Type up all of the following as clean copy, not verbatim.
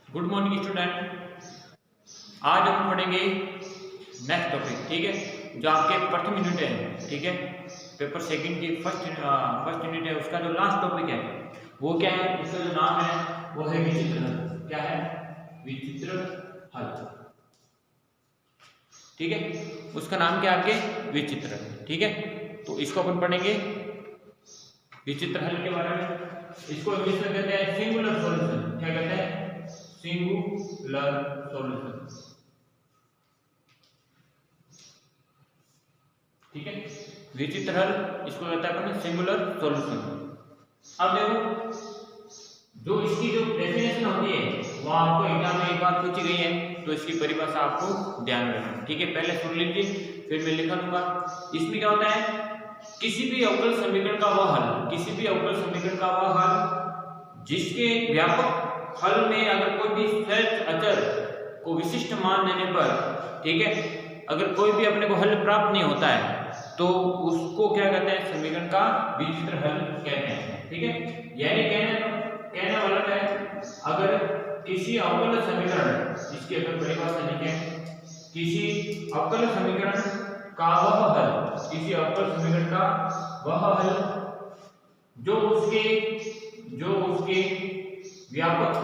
Good morning student. आज हम पढ़ेंगे नेक्स्ट टॉपिक, ठीक है, जो आपके प्रथम यूनिट है, ठीक है, पेपर सेकंड की फर्स्ट यूनिट है, उसका जो लास्ट टॉपिक है वो क्या है, उसका जो नाम है वो है विचित्र हल। क्या है? विचित्र हल, ठीक है, उसका नाम क्या है आपके? विचित्र हल, ठीक है। तो इसको अपन पढ़ेंगे विचित्र हल के बारे में। इसको इंग्लिश में कहते हैं सिंगुलर सॉल्यूशन। क्या कहते हैं? सिंगुलर सॉल्यूशन, ठीक है। विचित्र हल इसको कहता है अपन सिंगुलर सॉल्यूशन। अब देखो, जो इसकी जो डेफिनेशन होती है वो आपको एग्जाम में एक बार पूछी गई है, तो इसकी परिभाषा आपको ध्यान रखना, ठीक है। पहले सुन लीजिए, फिर मैं लिखा दूंगा। इसमें क्या होता है? किसी भी अवकल समीकरण का वह हल, किसी भी अवकल समीकरण का वह हल जिसके व्यापक हल में अगर कोई भी सहज अचर को विशिष्ट मान देने पर, ठीक है, अगर कोई भी अपने को हल प्राप्त नहीं होता है तो उसको क्या कहते हैं? समीकरण का विचित्र हल कहते हैं, ठीक है। यानी कहने वाला है, अगर किसी अवकल समीकरण, इसकी अगर परिभाषा लिखें, किसी अवकल समीकरण का वह हल, किसी अवकल समीकरण का वह हल जो उसके व्यापक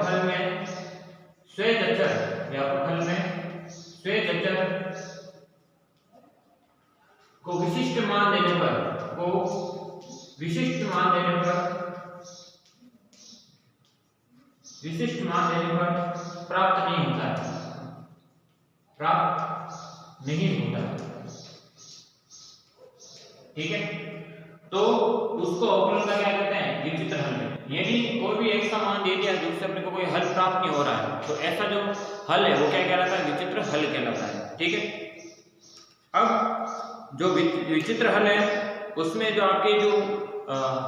हल में सहज अचर, व्यापक हल में सहज अचर को विशिष्ट मान देने पर प्राप्त नहीं होता, ठीक है। तो उसको अवकलन का क्या कहते हैं? विचित्र हल। यानी कोई भी एक सा मान दे दिया जिससे अपने को कोई हल प्राप्त नहीं हो रहा है, तो ऐसा जो हल है वो क्या कहलाता है? विचित्र हल कहलाता है, ठीक है। अब जो विचित्र हल है उसमें जो आपके जो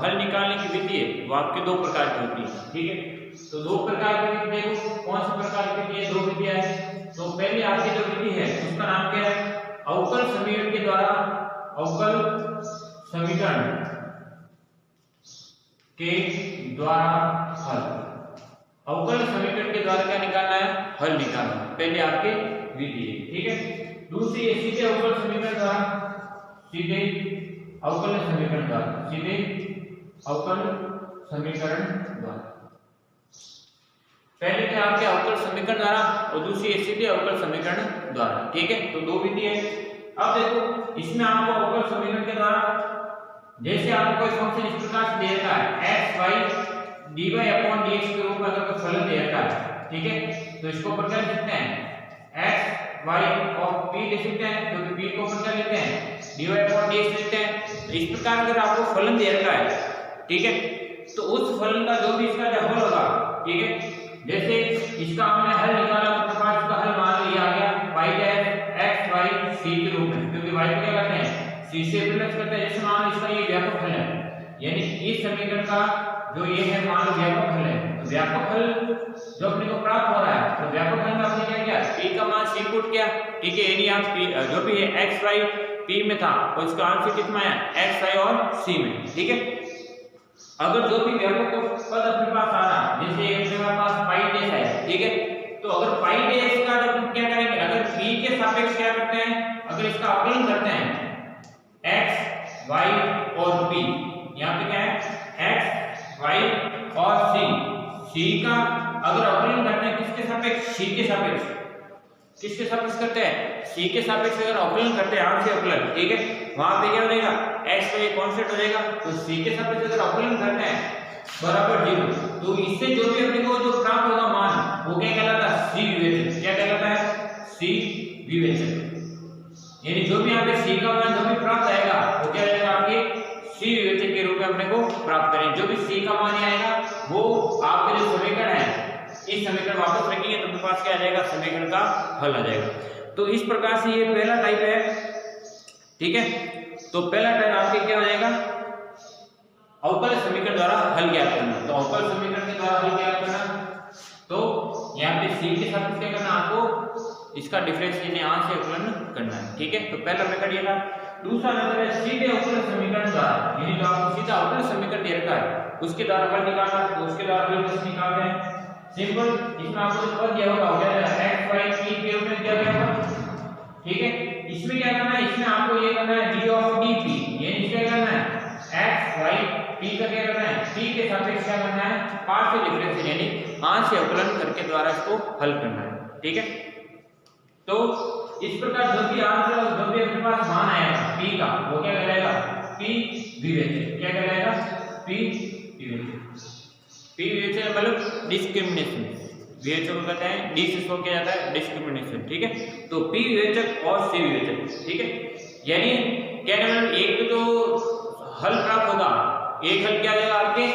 हल निकालने की विधि है वो आपके दो प्रकार की होती है, ठीक है। तो दो प्रकार की विधि, देखो कौन सी प्रकार की विधि है? दो विधियां हैं। तो पहले आपकी जो विधि है उसका नाम क्या है? अवकल समीकरण के द्वारा, अवकल समीकरण के द्वारा हल। अवकल समीकरण के द्वारा क्या निकालना है? हल निकालना, पहले आपकी विधि है, ठीक है। दूसरी है सीधे अवकल समीकरण द्वारा, सीधे अवकल समीकरण द्वारा, सीधे अवकल समीकरण द्वारा। पहले क्या आपके अवकल समीकरण द्वारा और दूसरी है सीधे अवकल समीकरण द्वारा, ठीक है। तो दो विधि है। अब देखो, इसमें आपको अवकल समीकरण के द्वारा, जैसे आपको कोई फंक्शन इस प्रकार से दे रखा है x y dy upon dx के रूप में अगर कोई फलन दे रखा है, ठीक है, तो इसको अपन क्या लिख सकते हैं? x y और p लिख सकते हैं, क्योंकि p को अपन क्या लेते हैं? dy अपॉन dx लेते हैं। तो इस प्रकार अगर आपको फलन दे रखा है, ठीक है, तो उस फलन का जो भी इसका जो हल होगा, ठीक है, जैसे इसका हमने हल निकाला तो प्रकार का हल मान लिया गया y dash x y c के रूप में, क्योंकि y को क्या करते हैं? c से रिप्लेस करते हैं। जैसे मान इसका ये व्यापक हल है, यानी इस समीकरण का जो ये है मान व्यापक हल है, तो व्यापक हल जो अपने को प्राप्त हो रहा है, तो व्यापक हल में आपने क्या किया? p का मान c पुट किया, ठीक है। यानी आप p जो भी है x y p में था और इसका आंसर कितना है? x y और c में, ठीक है। अगर जो भी व्यापक पद अपने पास आ रहा है, जैसे अपने पास पाई डैश है, ठीक है, तो अगर पाई डैश का जब क्या करेंगे? अगर p के सापेक्ष क्या करते हैं? अगर इसका अवकलन करते हैं x y और p, यहाँ पे क्या है? x y और c का अगर अवकलन करते हैं किसके सापेक्ष? c के सापेक्ष। किसके सापेक्ष करते हैं? c के सापेक्ष अगर अवकलन करते हैं, आंशिक अवकलन, ठीक है, वहां पे क्या हो जाएगा? x y कांस्टेंट हो जाएगा। तो c के सापेक्ष अगर अवकलन करते हैं बराबर 0, तो इससे जो भी अपने को जो प्राप्त होगा मान वो क्या कहलाता है? c विवेचन। क्या कहलाता है? c विवेचन। यानी जो भी यहाँ पे c का मान जो भी प्राप्त आएगा वो क्या रहेगा? आपके c विवेचन के रूप में अपने को प्राप्त करें। जो भी c का मान आएगा वो आपके जो समीकरण है, इस समीकरण वापस रखेंगे तो अपने पास क्या आ जाएगा? समीकरण का हल आ जाएगा। तो इस प्रकार से ये पहला टाइप है, ठीक है। तो पहला टाइप आपके क्या हो जाएगा? अवकल समीकरण द्वारा हल ज्ञात करना। तो अवकल समीकरण के द्वारा हल ज्ञात करना, तो यहाँ पे c के साथ क्या करना? आपको इसका डिफरेंशिएशन यहाँ से अवकलन करना है, ठीक है। तो पहला मेथड ये था। दूसरा मेथड है सीधे अवकल समीकरण द्वारा, यानी जो आपको सीधा अवकल समीकरण समीकरण दे रखा है उसके द्वारा हल निकालना, तो उसके द्वारा हल कैसे निकालते हैं? सिंपल, इसमें आपको जो पद दिया होगा हो गया x y t के रूप में दिया गया होगा, ठीक है। इसमें क्या करना है, इसमें आपको ये करना है d ऑफ dp, ये क्या करना है x y t का क्या करना है, t के सापेक्ष क्या करना है, पार्शियल डिफरेंशियल यानी आंशिक अवकलन करके द्वारा इसको हल करना है, ठीक है। तो इस प्रकार जो भी आंसर और जो भी अपने पास मान आएगा p का, वो क्या कहलाएगा, p विवेचक, क्या कहलाएगा, p विवेचक। p विवेचक मतलब डिस्क्रिमिनेशन, विवेचक को कहते हैं डी से शो किया जाता है डिस्क्रिमिनेशन, ठीक है। तो p विवेचक और c विवेचक, ठीक है। यानी क्या मतलब एक तो हल प्राप्त होगा, एक हल क्या देगा आपके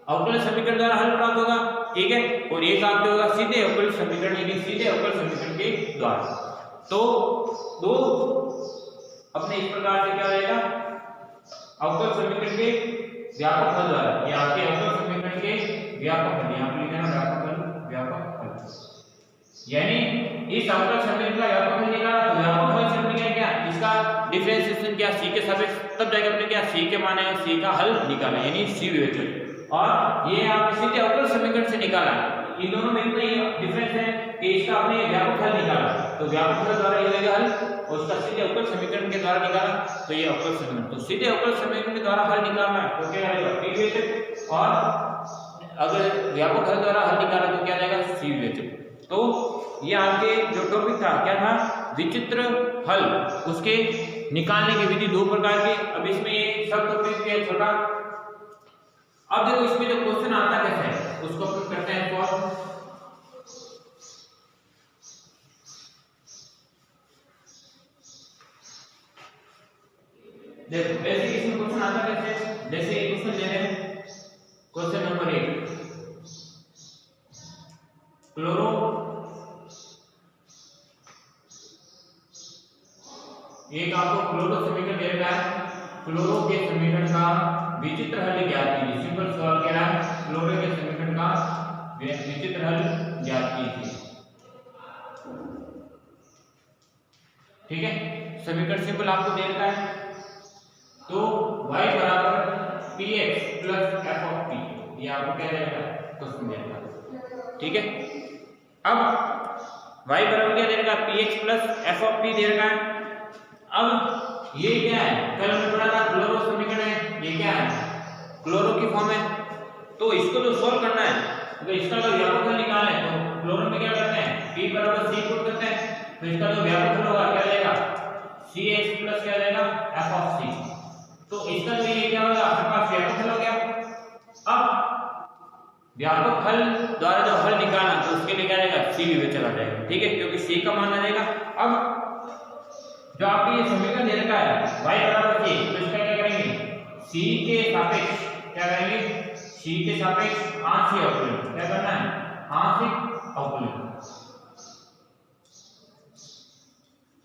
अवकल समीकरण द्वारा हल प्राप्त होगा, ठीक है, और एक आपके होगा सीधे अवकल समीकरण यानी सीधे अवकल समीकरण के द्वारा। तो दो अपने इस प्रकार से क्या रहेगा, अवकल समीकरण के व्यापक हल द्वारा, ये आपके अवकल समीकरण के व्यापक हल, यहाँ पे लिखना है व्यापक हल, व्यापक हल यानी इस अवकल समीकरण का व्यापक हल निकाला, तो व्यापक हल से हमने क्या, इसका डिफरेंशिएशन क्या c के सापेक्ष, तब जाकर हमने क्या c के माने c का हल निकाला यानी c विवेचक, और ये आप सीधे अवकल समीकरण से निकाला। इन दोनों में इतना ही डिफरेंस है कि इसका आपने व्यापक हल निकाला, तो व्यापक हल द्वारा ये होगा हल, और उसका सीधे अवकल समीकरण के द्वारा निकाला तो ये अवकल समीकरण। तो सीधे अवकल समीकरण के द्वारा हल निकालना है तो क्या आएगा p विवेचक, और अगर व्यापक हल द्वारा हल निकाला तो क्या आएगा c विवेचक। तो ये आपके जो टॉपिक था क्या था, विचित्र हल, उसके निकालने की विधि दो प्रकार की। अब इसमें ये सब टॉपिक है छोटा। अब देखो इसमें जो क्वेश्चन आता कैसे है उसको अपन करते हैं सॉल्व। देखो वैसे इसमें क्वेश्चन आता कैसे, जैसे क्वेश्चन ले रहे हैं, क्वेश्चन नंबर 1, क्लोरो एक आपको क्लोरो समीकरण दे रखा है, क्लोरो के समीकरण का विचित्र हल ज्ञात कीजिए। सिंपल सवाल कह रहा है क्लोरो के समीकरण का विचित्र हल ज्ञात कीजिए, ठीक है। समीकरण सिंपल आपको दे रखा है, तो y बराबर px plus f of p, ये आपको क्या रहेगा क्वेश्चन दे रखा है, ठीक है। अब y बराबर क्या दे रखा है, px plus f of p दे रखा है। अब ये क्या है, कल हमने पढ़ा था क्लोरो समीकरण है, ये क्या है क्लोरो की फॉर्म है, तो इसको जो सोल्व करना है, तो इसका जो व्यापक हल निकालना है, तो क्लोरो में क्या करते हैं, p बराबर c पुट करते हैं, तो इसका जो व्यापक हल होगा क्या रहेगा, ch प्लस क्या रहेगा f ऑफ c। तो इसका जो ये क्या होगा, आपके पास व्यापक हल हो गया। अब व्यापक हल द्वारा जो हल निकालना, तो उसके लिए क्या रहेगा, c विवेचक आ जाएगा, ठीक है, क्योंकि c का मान आ जाएगा। अब जो आपको ये समीकरण दे रखा है y बराबर c, तो इसका क्या करेंगे, c के सापेक्ष क्या करेंगे, c के सापेक्ष आंशिक अवकलन, क्या करना है, आंशिक अवकलन।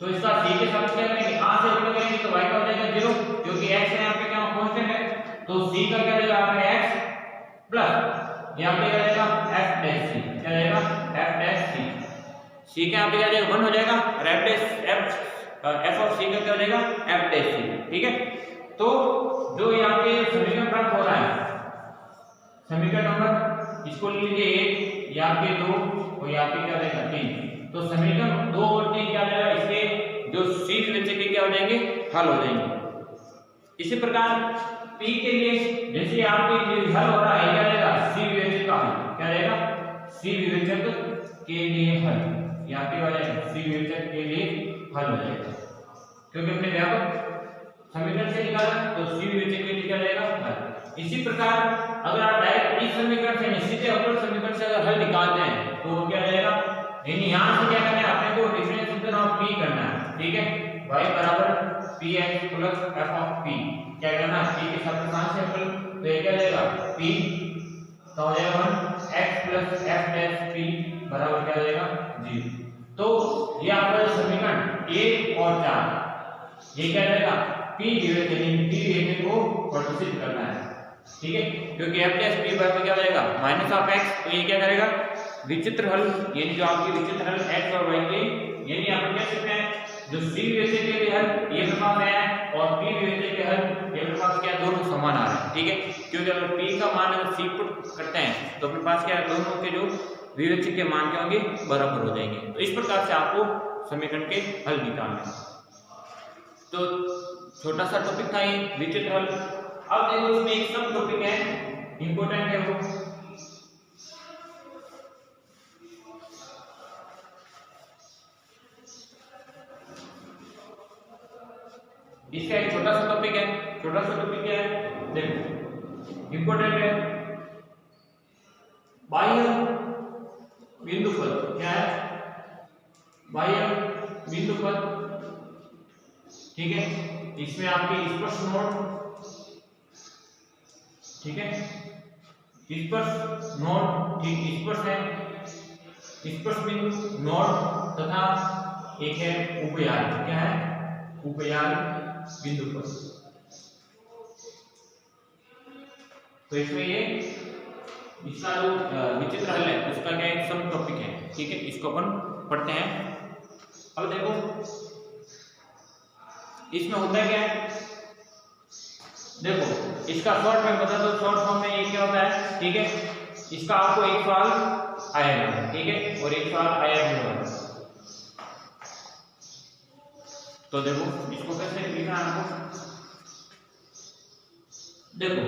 तो इसका c के सापेक्ष क्या करेंगे, आंशिक अवकलन करेंगे, तो y का हो जाएगा 0, क्योंकि x यहाँ पे क्या कांस्टेंट है, तो c का क्या रहेगा आपका x प्लस यहाँ पे क्या रहेगा f डैश c, क्या रहेगा f डैश c, c के यहाँ पे क्या रहेगा 1 हो जाएगा, और f dash f of c का क्या हो जाएगा f डैश c, ठीक है। तो जो यहाँ पे समीकरण प्राप्त हो रहा है, समीकरण नंबर इसको ले लीजिए 1, यहाँ पे 2 और यहाँ पे क्या रहेगा 3, तो समीकरण 2 और 3 क्या रहेगा, इसके जो c विवेचक के क्या हो जाएंगे, हल हो जाएंगे। इसी प्रकार p के लिए जैसे आपके हल हो रहा है, क्या रहेगा c विवेचक का हल, क्या रहेगा c विवेचक के लिए हल, यहाँ पे हो जाएगा c विवेचक के लिए हल हो जाएगा, क्योंकि हमने व्यापक समीकरण से निकाला, तो c विवेचक के लिए क्या रहेगा हल। इसी प्रकार अगर आप डायरेक्ट इस समीकरण से सीधे अवकल समीकरण से अगर हल निकालते हैं, तो वो क्या रहेगा, यानी यहाँ से क्या करना है, अपने को डिफरेंशिएशन ऑफ p करना है, ठीक है। y बराबर px plus f of p, क्या करना है, p के साथ आंशिक अवकल, तो ये क्या रहेगा p, तो हो जाएगा 1 x plus f dash p बराबर क्या हो जाएगा 0। तो ये आपका समीकरण 1 और 4, ये क्या रहेगा p विवेचक, यानी p विवेचक को प्रदर्शित करना है, ठीक है, क्योंकि f डैश p बराबर क्या हो जाएगा माइनस ऑफ x, तो ये क्या करेगा विचित्र हल, यानी जो आपकी विचित्र हल x और y के, यानी आप कह सकते हैं जो c विवेचक के लिए हल ये प्रकार है, और p विवेचक के हल ये अपने पास क्या दोनों समान आ रहे हैं, ठीक है, क्योंकि अगर p का मान अगर c पुट करते हैं तो अपने पास क्या है दोनों के जो विवेचक के मान क्या होंगे बराबर हो जाएंगे। तो इस प्रकार से आपको समीकरण के हल निकालने हैं। तो छोटा सा टॉपिक था ये विचित्र हल। अब देखो इसमें एक सब टॉपिक है इंपॉर्टेंट है वो, इसका एक छोटा सा टॉपिक है। छोटा सा टॉपिक क्या है देखो इंपॉर्टेंट है, बाह्य बिंदु पद क्या है, बाह्य बिंदु पद, ठीक है, इसमें आपके स्पर्श नोड, ठीक है, स्पर्श नोड, ठीक, स्पर्श है, स्पर्श बिंदु नोड तथा एक है उपयारी, क्या है उपयारी बिंदु पर। तो इसमें ये इसका जो विचित्र हल है उसका क्या एक सब टॉपिक है, ठीक है, इसको अपन पढ़ते हैं। अब देखो इसमें होता है क्या है, देखो इसका शॉर्ट में बता दो, शॉर्ट फॉर्म में ये क्या होता है, ठीक है, इसका आपको एक सवाल आएगा, ठीक है, और एक सवाल आया भी होगा। तो देखो इसको कैसे लिखना है आपको, देखो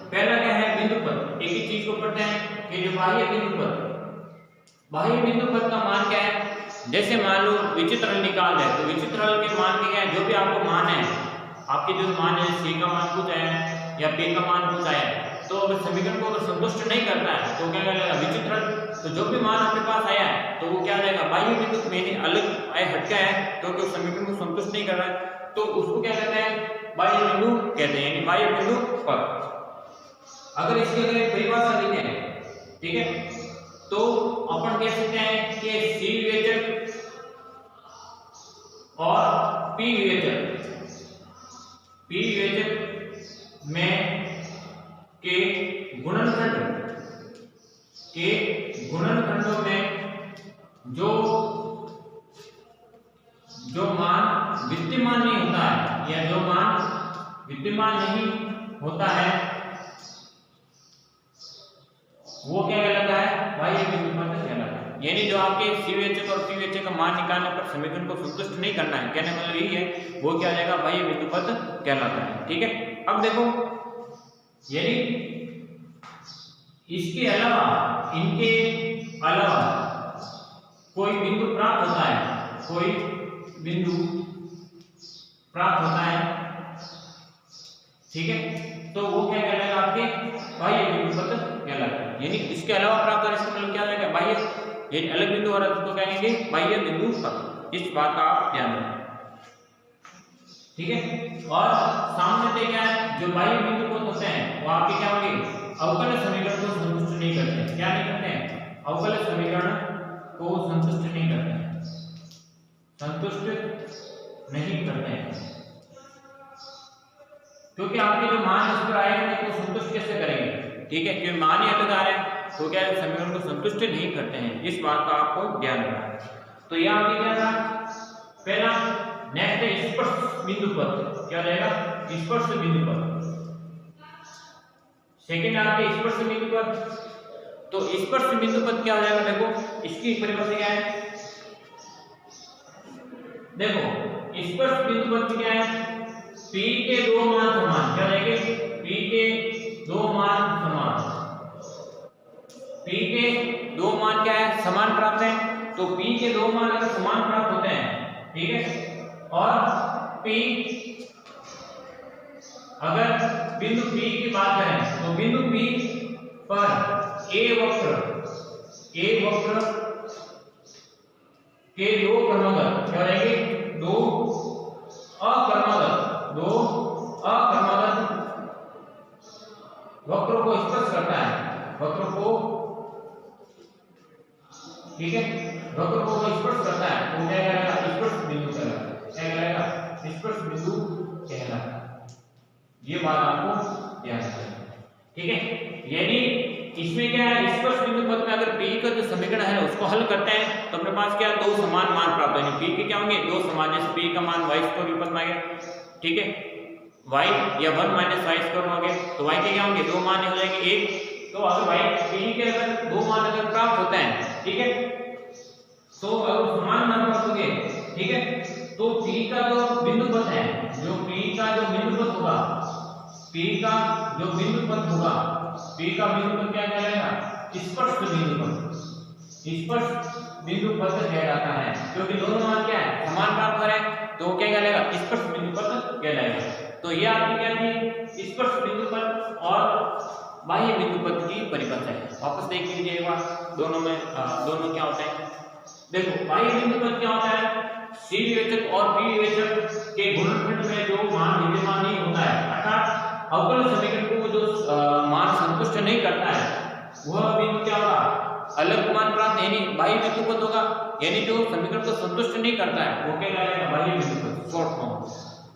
पहला क्या है बिंदु पद, एक ही चीज को पढ़ते हैं कि जो बाह्य बिंदु पद, बाह्य बिंदु पद का मान क्या है, जैसे मान लो विचित्र हल निकाल रहे तो विचित्र हल के मान के क्या है, जो भी आपको मान है, आपके जो मान है c का मान कुछ आया है या p का मान कुछ आया है, तो अगर समीकरण को अगर संतुष्ट नहीं करता है तो क्या करेगा विचित्र हल, तो जो भी मान आपके पास आया है तो वो क्या जाएगा बाह्य बिंदु में अलग आए हटका है क्योंकि उस समीकरण को संतुष्ट नहीं कर रहा है, तो उसको क्या कहते हैं बाह्य बिंदु कहते हैं, यानी बाह्य बिंदु पर। अगर इसकी अगर एक परिभाषा लिखें, ठीक है, तो अपन कह सकते हैं कि c विवेचक और p विवेचक में के गुणनखंडों में जो मान विद्यमान नहीं होता है या जो मान विद्यमान नहीं होता है वो क्या कहलाता है बाह्य बिंदु पद कहलाता है। यानी जो आपके c विवेचक और p विवेचक का मान निकालने पर समीकरण को संतुष्ट नहीं करना है, कहने मतलब यही है, वो क्या आ जाएगा बाह्य बिंदु पद कहलाता है, ठीक है। अब देखो यानी इसके अलावा, इनके अलावा कोई बिंदु प्राप्त होता है, कोई बिंदु प्राप्त होता है, ठीक है, तो वो क्या कहलाएगा आपके बाह्य बिंदु पद कहलाता है। यानी इसके अलावा प्राप्त होने से मतलब क्या जाएगा बाह्य, यानी अलग बिंदु हो रहा है उसको कहेंगे बाह्य बिंदु पद। इस बात का आप ध्यान रखें, ठीक है। और सामने से क्या है जो बाह्य बिंदु पद होते हैं वो आपके क्या होंगे अवकल समीकरण को संतुष्ट नहीं करते हैं, क्या नहीं करते हैं अवकल समीकरण को संतुष्ट नहीं करते हैं, संतुष्ट नहीं करते हैं, क्योंकि आपके जो मान इस पर आएंगे तो संतुष्ट कैसे करेंगे, ठीक है, क्योंकि मान ही अलग आ रहे हैं तो क्या है समीकरण को संतुष्ट नहीं करते हैं। इस बात का आपको ध्यान रखना है। तो यह आपके क्या था पहला, नेक्स्ट स्पर्श बिंदु पद क्या रहेगा स्पर्श बिंदु पद, सेकंड आपके स्पर्श बिंदु पद। तो स्पर्श बिंदु पद क्या हो जाएगा, देखो इसकी परिभाषा क्या है, देखो स्पर्श बिंदु पद क्या है p के दो मान समान, क्या रहेंगे p के दो मान समान, p के दो मान क्या है समान प्राप्त है, तो p के दो मान अगर समान प्राप्त होते हैं, ठीक है, और p अगर बिंदु P की बात करें तो बिंदु P पर a वक्र के दो क्रमागत क्या रहेंगे, दो अक्रमागत वक्रों को स्पर्श करता है, वक्रों को, ठीक है, वक्रों को स्पर्श करता है तो क्या कहलाएगा स्पर्श बिंदु कहलाता है, क्या कहलाएगा स्पर्श बिंदु कहलाता है। ये बात आपको याद रखनी, ठीक है। यानी इसमें क्या है स्पर्श बिंदु पद में अगर p का जो समीकरण है उसको हल करते हैं तो अपने पास क्या दो समान मान प्राप्त होंगे, p के क्या होंगे दो समान, जैसे p का मान y स्क्वायर के पद में आ गया, ठीक है, y या 1 माइनस वाई स्क्वायर होंगे तो y के क्या होंगे दो मान हो जाएंगे 1। तो अगर y p के अगर दो मान अगर प्राप्त होता है, ठीक है, तो अगर समान मान प्राप्त हो गए, ठीक है, तो p का जो बिंदु पथ है, जो p का जो बिंदु पथ होगा, p का जो बिंदु पथ होगा, p का बिंदु पथ क्या कहलाएगा, स्पर्श बिंदु पथ, स्पर्श बिंदु पथ कहलाता है, क्योंकि दोनों मान क्या है समान प्राप्त हो रहे हैं, तो क्या कहलाएगा स्पर्श बिंदु पथ कहलाएगा। तो ये आपकी क्या थी स्पर्श बिंदु पथ और बाह्य बिंदु पथ की परिभाषा है। वापस देख लीजिए एक बार दोनों में दोनों क्या होते हैं। देखो बाह्य बिंदु पथ क्या होता है, C विवेचक और P विवेचक के गुणनखंड में जो मान विद्यमान नहीं होता है, अर्थात अवकल समीकरण को जो मान संतुष्ट नहीं करता है वह बिंदु क्या होगा अलग मान प्राप्त यानी बाह्य बिंदु पथ होगा, यानी जो समीकरण को संतुष्ट नहीं करता है वो कहलाएगा बाह्य बिंदु पथ, शॉर्ट फॉर्म।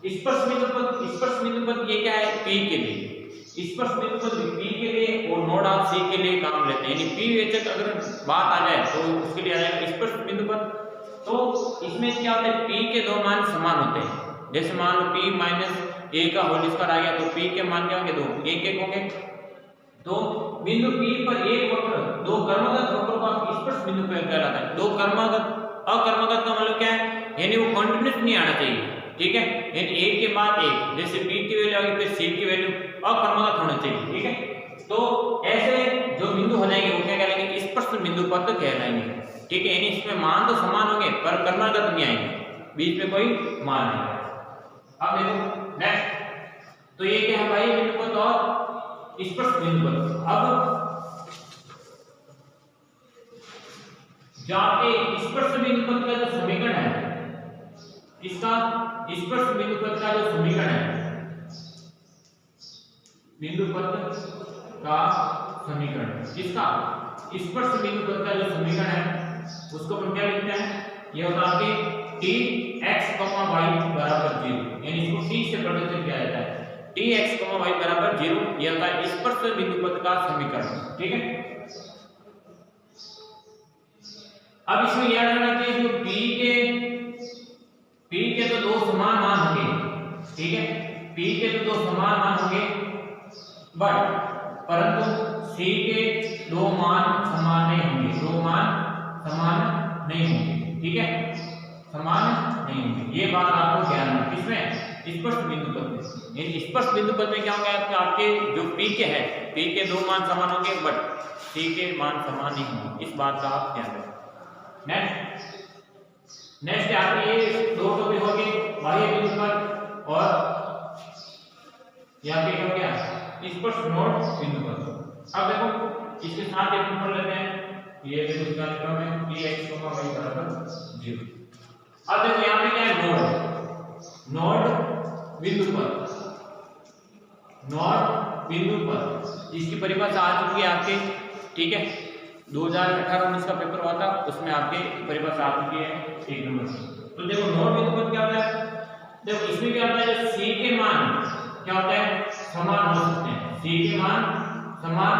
स्पर्श बिंदु पथ, स्पर्श बिंदु पथ ये क्या है P के लिए, स्पर्श बिंदु पथ P के लिए और नोड ऑफ C के लिए काम लेते हैं, यानी P विवेचक अगर बात आ जाए तो उसके लिए आ जाएगा स्पर्श बिंदु पथ। तो इसमें क्या होता है P के दो मान समान होते हैं, जैसे मान लो P माइनस a का होल स्क्वायर आ गया तो P के मान क्या होंगे दो, एक एक होंगे। तो बिंदु P पर एक वक्र दो कर्मगत वक्रों का स्पर्श बिंदु कहलाता है। दो कर्मगत, अकर्मगत का मतलब क्या है, यानी वो कंटीन्यूअस नहीं आना चाहिए, ठीक है, यानी एक के बाद एक, जैसे P की वैल्यू आगे फिर C की वैल्यू अकर्मगत होना चाहिए, ठीक है। तो ऐसे जो बिंदु हो जाएंगे वो क्या कहलाएंगे स्पर्श बिंदु पथ कहलाएंगे, ठीक है, यानी इसमें मान तो समान होंगे पर कर्मगत नहीं आएंगे, बीच में कोई मान नहीं आएगा। अब देखो नेक्स्ट, तो ये क्या है बाह्य बिंदु पथ और स्पर्श बिंदु पथ। अब जहाँ पे स्पर्श बिंदु पथ का जो समीकरण है, इसका स्पर्श बिंदु पथ का जो समीकरण है, बिंदु पथ का समीकरण, इसका स्पर्श बिंदु पथ का जो समीकरण है उसको हम क्या लिखते हैं, ये होता है आपके t x, y बराबर 0, यानी इसको t से प्रदर्शित किया जाता है, t x, y बराबर 0, यह होता है स्पर्श बिंदु पथ का समीकरण, ठीक है। अब इसमें याद रखना चाहिए जो P के तो दो समान मान होंगे, ठीक है, P के तो दो समान मान होंगे, बट परंतु C के दो मान समान नहीं होंगे, दो मान समान नहीं होंगे, ठीक है, समान नहीं होंगे, ये बात आपको ध्यान रखना। किसमें स्पर्श बिंदु पथ में, यानी स्पर्श बिंदु पथ में क्या होगा आपके जो P के है, P के दो मान समान होंगे बट C के मान समान नहीं होंगे, इस बात का आप ध्यान रखें। नेक्स्ट आपके ये दो टॉपिक हो गए बाह्य बिंदु पथ और यहाँ पे हो गया स्पर्श नोड बिंदु पथ। अब देखो इसके साथ एक पढ़ लेते हैं, ये देखो इसका क्रम है px, y बराबर 0। अब देखो यहाँ पे क्या है नोड बिंदु पथ, नोड बिंदु पथ, इसकी परिभाषा आ चुकी है आपके, ठीक है, 2018-19 का पेपर हुआ था उसमें आपके परिभाषा आ चुकी है 1 नंबर से। तो देखो नोड बिंदु पथ क्या होता है, देखो इसमें क्या होता है C के मान क्या होता है समान हो सकते हैं, C के मान समान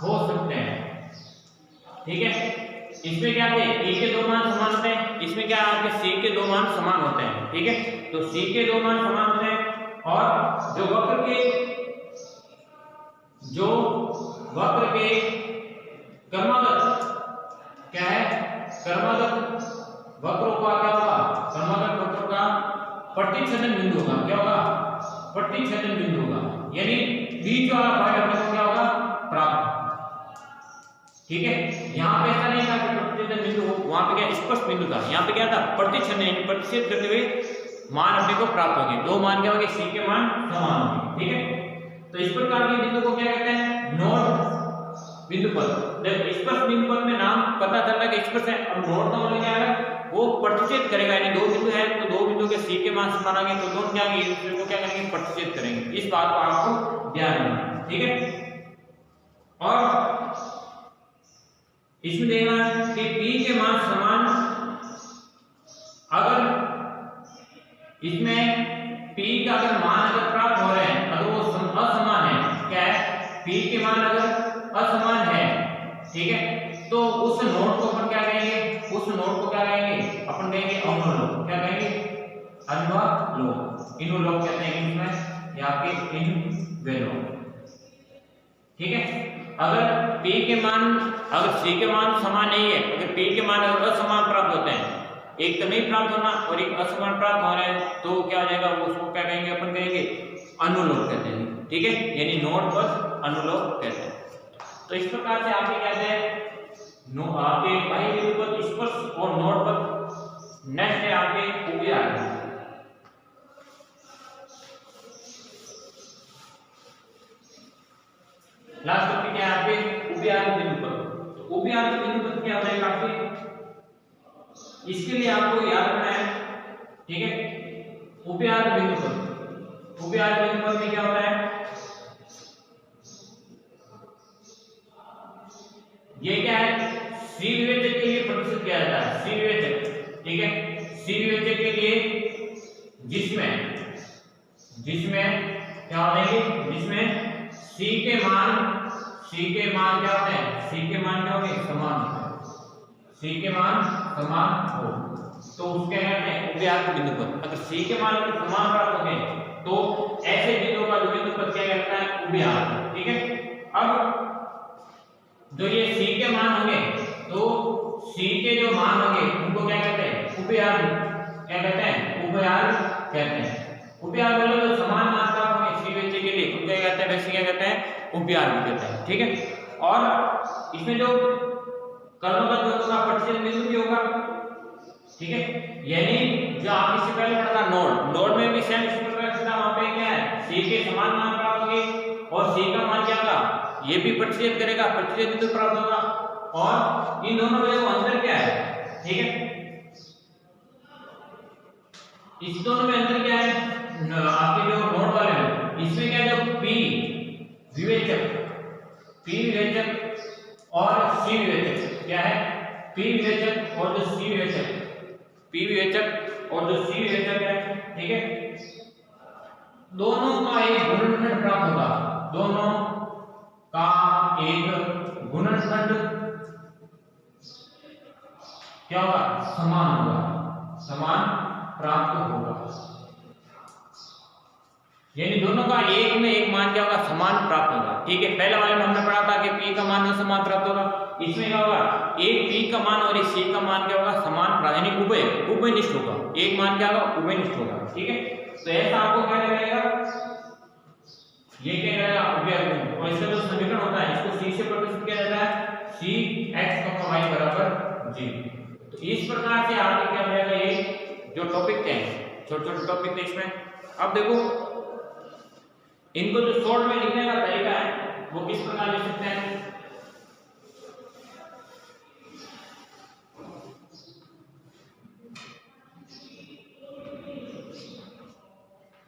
हो सकते हैं, ठीक है। इसमें क्या है E के दो मान समान होते हैं, इसमें क्या आपके C के दो मान समान होते हैं, ठीक है। तो C के दो मान समान होते हैं और जो वक्र के कर्मगत क्या है, कर्मगत वक्रों का क्या होगा, कर्मगत वक्रों का प्रतिच्छेदन बिंदु होगा, क्या होगा प्रतिच्छेदन बिंदु होगा, यानी बीच वाला पॉइंट अपने को क्या होगा प्राप्त, ठीक है। यहाँ पे ऐसा नहीं था कि प्रतिच्छेदन बिंदु हो, वहां पे क्या स्पर्श बिंदु था, यहाँ पे क्या था प्रतिच्छेदन, यानी प्रतिच्छेद करते हुए मान अपने को प्राप्त होंगे, दो मान क्या होंगे C के मान समान होंगे, ठीक है। तो इस प्रकार के बिंदु को क्या कहते हैं नोड बिंदु पथ। देखो स्पर्श बिंदु पथ में नाम पता चल रहा है कि स्पर्श है, अब नोड का मतलब क्या है वो प्रतिच्छेद करेगा, यानी दो बिंदु है तो दो बिंदु के C के मान समान आएंगे तो दोनों क्या एक दूसरे को क्या करेंगे प्रतिच्छेद करेंगे, इस बात को आपको ध्यान रखना, ठीक है। और इसमें देखना है कि P के मान समान, अगर इसमें P का अगर मान अगर प्राप्त हो रहे हैं अगर वो असमान है, क्या है P के मान अगर असमान है, ठीक है, तो उस नोड को अपन क्या कहेंगे, उस नोड को क्या कहेंगे अपन कहेंगे अनुलोम, क्या कहेंगे अनुलोम, इनुलोम कहते हैं इंग्लिश में, ये आपके इनवेलोप, ठीक है। अगर P के मान, अगर C के मान समान नहीं है, अगर P के मान अगर असमान प्राप्त होते हैं, एक तो नहीं प्राप्त होना और एक असमान प्राप्त हो रहे हैं, तो क्या हो जाएगा, वो उसको क्या कहेंगे, अपन कहेंगे अनुलोप कहते हैं, ठीक है, यानी नोड पर अनुलोप कहते हैं। तो इस प्रकार से आपके क्या है, आपके बाह्य बिंदु पर स्पर्श और नोड पर। नेक्स्ट है आपके उभय आर्क। लास्ट टॉपिक है आपके उभय आर्क बिंदु पर। तो उभय आर्क बिंदु पर क्या हो जाएगा आपके, इसके लिए आपको याद रखना है, ठीक है। उभय आर्क बिंदु पर, उभय आर्क बिंदु पर में क्या होता है, ये क्या है, सी विवेचक के लिए प्रदर्शित किया जाता है, सी विवेचक, ठीक है। सी विवेचक के लिए जिसमें क्या होंगे, जिसमें सी के मान क्या होते हैं, सी के मान क्या होंगे, समान होते हैं, सी के मान समान हो, तो उसके कहते हैं उभय आर्क बिंदु पर। अगर सी के मान समान प्राप्त होंगे तो ऐसे बिंदुओं का जो बिंदु पर क्या कहता है, उभय आर्क, ठीक है। अब जो ये C के मान होंगे, तो C के जो मान होंगे उनको क्या कहते हैं, उभय आर्क, क्या कहते हैं, उभय आर्क कहते हैं। उभय आर्क वाले जो समान मात्रा होंगे C विवेचक के लिए उनको क्या कहते हैं, वैसे क्या कहते हैं, उभय आर्क कहते हैं, ठीक है। और इसमें जो कर्णों का प्रतिच्छेद बिंदु भी होगा, ठीक है, यानी जो आप इससे पहले पढ़ा था नोड में भी सेम इसी प्रकार से वहां पे क्या है, C के समान मान प्राप्त होंगे और C का मान क्या होगा, ये भी प्रतिच्छेद करेगा, प्रतिच्छेद बिंदु प्राप्त होगा। और इन दोनों में जो अंतर क्या है, ठीक है, इस दोनों में अंतर क्या है, आपके जो नोड वाले हैं इसमें क्या है, जो P विवेचक और C विवेचक क्या है, P विवेचक और जो C विवेचक है, ठीक है, दोनों का एक गुणनखंड प्राप्त होगा, दोनों का एक गुणनखंड क्या होगा, समान होगा, समान प्राप्त होगा, यानी दोनों का एक में एक मान क्या होगा, समान प्राप्त होगा, ठीक है। पहले वाले में हमने पढ़ा था कि P का मान समान प्राप्त होगा, इसमें क्या होगा, एक P का मान और एक C का मान क्या होगा, समान प्राप्त, यानी उभयनिष्ठ होगा, एक मान क्या होगा, उभयनिष्ठ होगा, ठीक है। तो ऐसा आपको क्या लगेगा, ये क्या रहेगा, उभय आर्क। और इसका जो समीकरण होता है इसको C से प्रदर्शित किया जाता है, C x, y बराबर g। तो इस प्रकार से आपके क्या हो जाएगा, ये जो टॉपिक थे, छोटे-छोटे टॉपिक थे इसमें। अब देखो इनको जो शॉर्ट में लिखने का तरीका है वो किस प्रकार लिख सकते हैं,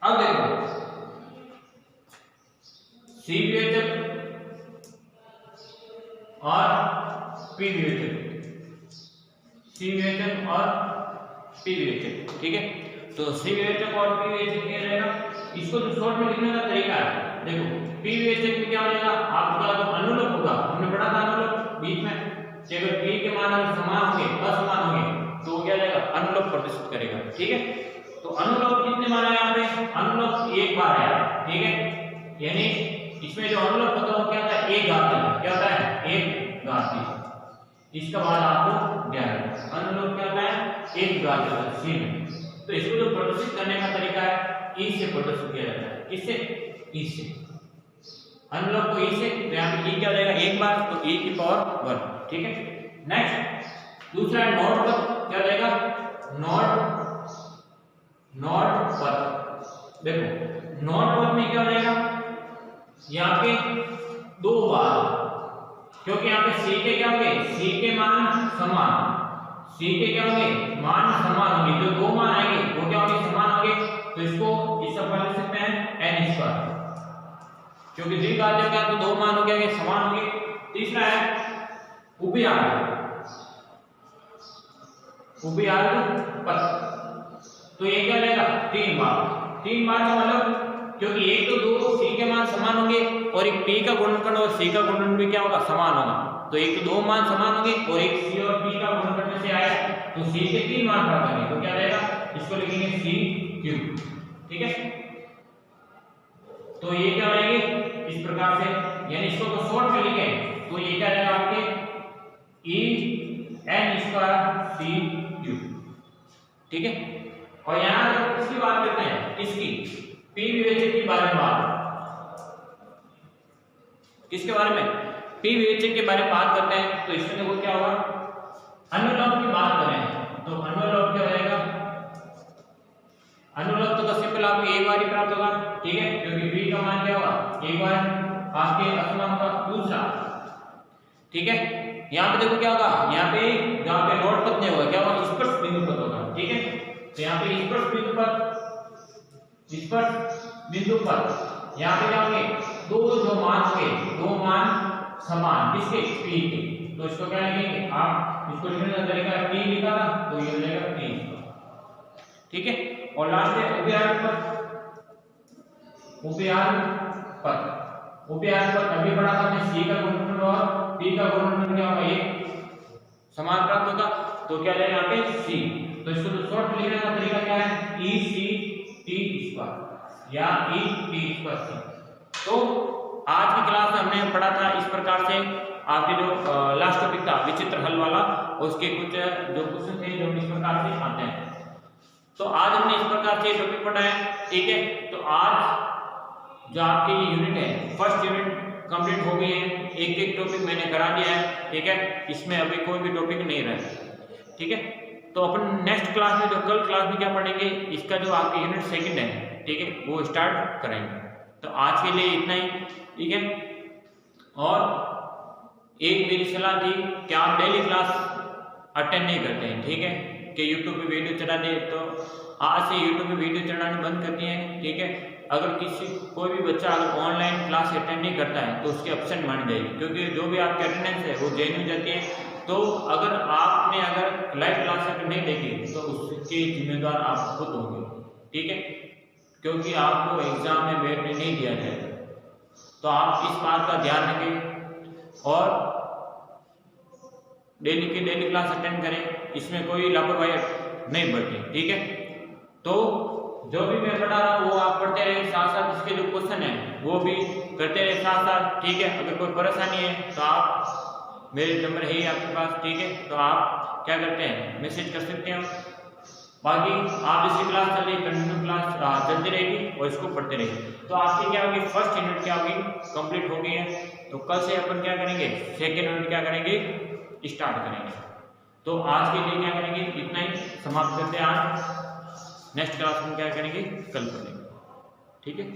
अब देखो C विवेचक और P विवेचक, C विवेचक और P विवेचक, ठीक है। तो C विवेचक और P विवेचक क्या रहेगा, इसको जो शॉर्ट में लिखने का तरीका है, देखो P विवेचक में क्या हो जाएगा, आपका जो अनुलोप होगा, हमने पढ़ा था अनुलोप बीच में, अगर P के मान अगर समान होंगे, असमान होंगे, तो क्या जाएगा, अनुलोप प्रदर्शित करेगा, ठीक है। तो अनुलोप कितने बार है, यहाँ पे अनुलोप एक बार है, ठीक है, यानी इसमें जो अनुलोप होता है वो क्या होता है, एक घाती, क्या होता है, एक घाती। इसका बाद आपको ध्यान रखना, अनुलोप क्या होता है, एक घाती होता है C में। तो इसको जो प्रदर्शित करने का तरीका है, E से प्रदर्शित किया जाता है, किससे, E से, अनुलोप को E से, तो यहाँ पे E क्या हो जाएगा, एक बार, तो E की पावर 1, ठीक है। नेक्स्ट दूसरा है नोड पर, क्या हो जाएगा, नोड पर, देखो नोड पर में क्या हो जाएगा, यहाँ पे दो बार, क्योंकि यहाँ पे C के क्या होंगे, C के मान समान, C के क्या होंगे, मान समान होंगे, जो दो मान आएंगे वो क्या होंगे, समान होंगे, तो इसको इस सब लिख सकते हैं n स्क्वायर, क्योंकि द्विघात का तो दो मान हो गए, समान होंगे। तीसरा है उभय आर्क, उभय आर्क पर, तो ये क्या लेगा, तीन बार का मतलब, क्योंकि एक तो दो C के मान समान होंगे और एक P का गुणनखंड और C का गुणनखंड भी क्या होगा, समान होगा, तो एक तो दो मान समान होंगे और एक C और P का गुणनखंड में से आया तो C के तीन मान प्राप्त होंगे, तो क्या रहेगा, इसको लिखेंगे C क्यूब, ठीक है। तो ये क्या रहेगी इस प्रकार से, यानी इसको तो शॉर्ट में लिखें तो ये क्या रहेगा आपके E n square C cube, ठीक है। और यहाँ जब इसकी बात करते हैं, इसकी P विवेचक के बारे में किसके बारे में, P विवेचक के बारे में बात करते हैं, तो इसमें देखो क्या होगा, अनुलोम की बात करें तो अनुलोम क्या रहेगा, अनुलोम तो सिंपल आपको एक बार ही प्राप्त होगा, ठीक है, क्योंकि V का मान क्या होगा एक बार आपके असमान का दूसरा, ठीक है। यहाँ पे देखो क्या होगा, यहाँ पे जहाँ पे नोड पद नहीं होगा क्या होगा, स्पर्श बिंदु पद होगा, ठीक है। तो यहाँ पे स्पर्श बिंदु पर यहाँ पे क्या होंगे दो जो मान होंगे, दो मान समान किसके P के, तो इसको क्या लिखेंगे आप, इसको लिखने का तरीका P लिखा ना तो ये बनेगा P, ठीक है। और लास्ट है उभयार्क पद अभी पढ़ा था हमने, C का गुणनफल और P का गुणनफल क्या होगा एक समान प्राप्त होगा, तो क्या जाएगा यहाँ पे C, तो इसको तो शॉर्ट लिखने का तरीका क्या है ECT² या ET²। तो आज की क्लास में हमने पढ़ा था इस प्रकार से, आपके जो लास्ट टॉपिक था विचित्र हल वाला, उसके कुछ जो क्वेश्चन थे जो इस प्रकार से आते हैं, तो आज हमने इस प्रकार से टॉपिक पढ़ा है, ठीक है। तो आज जो आपके ये यूनिट है, फर्स्ट यूनिट कंप्लीट हो गई है, एक एक टॉपिक मैंने करा दिया है, ठीक है, इसमें अभी कोई भी टॉपिक नहीं रहा, ठीक है। तो अपन नेक्स्ट क्लास में जो कल क्लास में क्या पढ़ेंगे, इसका जो आपके यूनिट सेकंड है, ठीक है, वो स्टार्ट करेंगे। तो आज के लिए इतना ही, ठीक है। और एक मेरी सलाह थी कि आप डेली क्लास अटेंड नहीं करते हैं, ठीक है, कि यूट्यूब पे वीडियो चला दे, तो आज से यूट्यूब पे वीडियो चलाना बंद कर दिए हैं, ठीक है। अगर कोई भी बच्चा अगर ऑनलाइन क्लास अटेंड नहीं करता है तो उसकी एब्सेंट मानी जाएगी, क्योंकि जो भी आपकी अटेंडेंस है वो जेन्युइन जाती है। तो अगर आपने अगर लाइव क्लास अटेंड नहीं देखी तो उसके जिम्मेदार आप खुद होंगे, ठीक है, क्योंकि आपको एग्जाम में बैठने नहीं दिया जाएगा। तो आप इस बात का ध्यान रखें और डेली की डेली क्लास अटेंड करें, इसमें कोई लापरवाही नहीं बरतें, ठीक है। तो जो भी मैं पढ़ा रहा हूँ वो आप पढ़ते रहे, साथ साथ इसके जो क्वेश्चन है वो भी करते रहे साथ साथ, ठीक है। अगर कोई परेशानी है तो आप, मेरे नंबर है ही आपके पास, ठीक है, तो आप क्या करते हैं मैसेज कर सकते हैं। बाकी आप इसी क्लास चलिए, कंटिन्यू क्लास चलती रहेगी और इसको पढ़ते रहेंगे। तो आपकी क्या होगी, फर्स्ट यूनिट क्या होगी कंप्लीट हो गई है, तो कल से अपन क्या करेंगे सेकेंड यूनिट क्या करेंगे स्टार्ट करेंगे। तो आज के लिए क्या करेंगे इतना ही समाप्त करते हैं, आज नेक्स्ट क्लास में क्या करेंगे कल करेंगे, ठीक है।